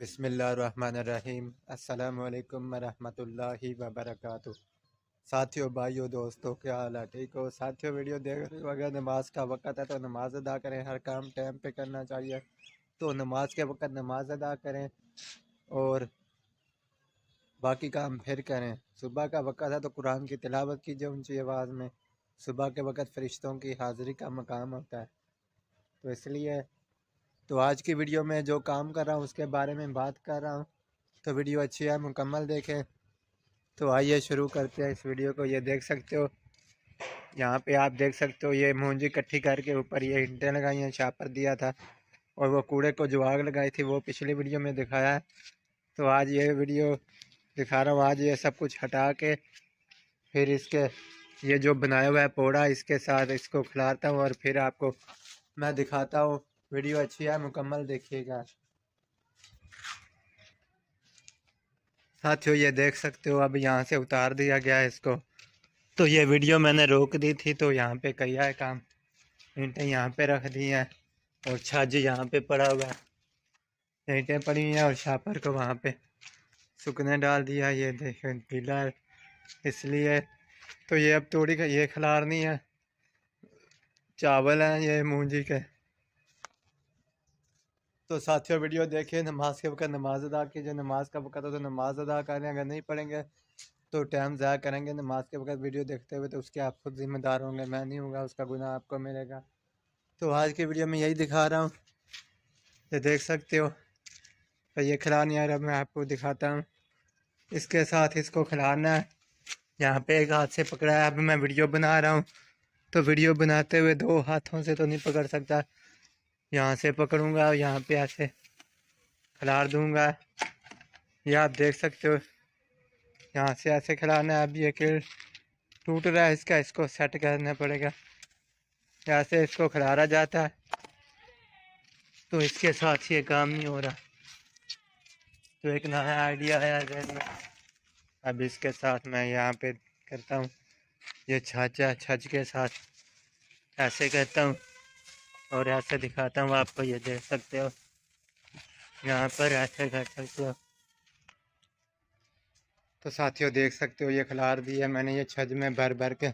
बिस्मिल्लाहिर्रहमानिर्रहीम। अस्सलामुअलैकुम वरहमतुल्लाहि वबरकातुह। साथियों, भाइयों, दोस्तों, क्या हाल है? ठीक हो साथियों? वीडियो देख रहे हो, अगर नमाज का वक़्त है तो नमाज अदा करें। हर काम टाइम पे करना चाहिए, तो नमाज के वक़्त नमाज अदा करें और बाकी काम फिर करें। सुबह का वक़्त है तो कुरान की तिलावत कीजिए ऊंची आवाज़ में। सुबह के वक़्त फ़रिश्तों की हाज़िरी का मकाम होता है, तो इसलिए तो आज की वीडियो में जो काम कर रहा हूँ उसके बारे में बात कर रहा हूँ। तो वीडियो अच्छी है, मुकम्मल देखें। तो आइए शुरू करते हैं इस वीडियो को। ये देख सकते हो, यहाँ पे आप देख सकते हो, ये मूंजी इकट्ठी करके ऊपर ये ईंटें लगाई हैं, छापर दिया था और वो कूड़े को जो आग लगाई थी वो पिछली वीडियो में दिखाया है। तो आज ये वीडियो दिखा रहा हूँ। आज ये सब कुछ हटा के फिर इसके ये जो बनाया हुआ है पोड़ा, इसके साथ इसको खिलाता हूँ और फिर आपको मैं दिखाता हूँ। वीडियो अच्छी है, मुकम्मल देखिएगा साथियों। ये देख सकते हो, अब यहाँ से उतार दिया गया है इसको। तो ये वीडियो मैंने रोक दी थी, तो यहाँ पे किया है काम। ईंटें यहाँ पे रख दी हैं और छाजी यहाँ पे पड़ा हुआ है। ईंटें पड़ी हुई हैं और छापर को वहाँ पे सूखने डाल दिया। ये देखें गीला है इसलिए। तो ये अब थोड़ी ये खिलारनी है, चावल हैं ये मूंजी के। तो साथियों वीडियो देखिए, नमाज के वक़्त नमाज अदा कीजिए। नमाज का वक़्त हो तो नमाज अदा करें, अगर नहीं पढ़ेंगे तो टाइम ज़ाया करेंगे नमाज के वक़्त वीडियो देखते हुए, तो उसके आप खुद ज़िम्मेदार होंगे, मैं नहीं हूँगा, उसका गुनाह आपको मिलेगा। तो आज की वीडियो में यही दिखा रहा हूँ, ये देख सकते हो। तो ये खिलानी है, अब मैं आपको दिखाता हूँ। इसके साथ इसको खिलाना है। यहाँ पे एक हाथ से पकड़ा है, अब मैं वीडियो बना रहा हूँ, तो वीडियो बनाते हुए दो हाथों से तो नहीं पकड़ सकता। यहाँ से पकड़ूँगा और यहाँ पे ऐसे खिलार दूँगा। ये आप देख सकते हो, यहाँ से ऐसे खिलाना है। अब ये कील टूट रहा है इसका, इसको सेट करना पड़ेगा। ऐसे इसको खिलारा जाता है, तो इसके साथ ये काम नहीं हो रहा। तो एक नया आइडिया आया जहन में। अब इसके साथ मैं यहाँ पे करता हूँ, ये छज के साथ ऐसे करता हूँ और ऐसे दिखाता हूँ आपको। ये देख सकते हो, यहाँ पर ऐसे कर सकते हो। तो साथियों देख सकते हो, ये खिलार दी है मैंने। ये छज में भर भर के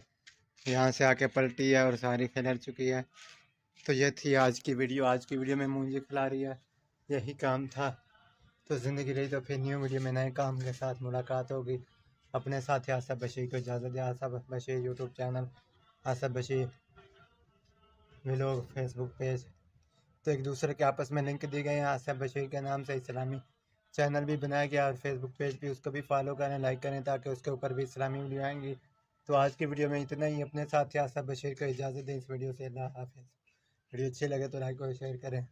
यहाँ से आके पलटी है और सारी खिलर चुकी है। तो ये थी आज की वीडियो। आज की वीडियो में मुझे खिला रही है, यही काम था। तो ज़िंदगी रही तो फिर न्यू वीडियो में नए काम के साथ मुलाकात होगी। अपने साथी आसफ़ बशीर को इजाज़त दें। Asaf Bashir YouTube channel, Asaf Bashir vlog Facebook page, तो एक दूसरे के आपस में लिंक दिए गए हैं। आसफ़ बशीर के नाम से इस्लामी चैनल भी बनाया गया और फेसबुक पेज भी, उसको भी फॉलो करें, लाइक करें, ताकि उसके ऊपर भी इस्लामी वीडियो आएंगी। तो आज की वीडियो में इतना ही। अपने साथी आसफ़ बशीर को इजाज़त दें इस वीडियो से। अल्लाह हाफ़िज़। वीडियो अच्छी लगे तो लाइक और शेयर करें।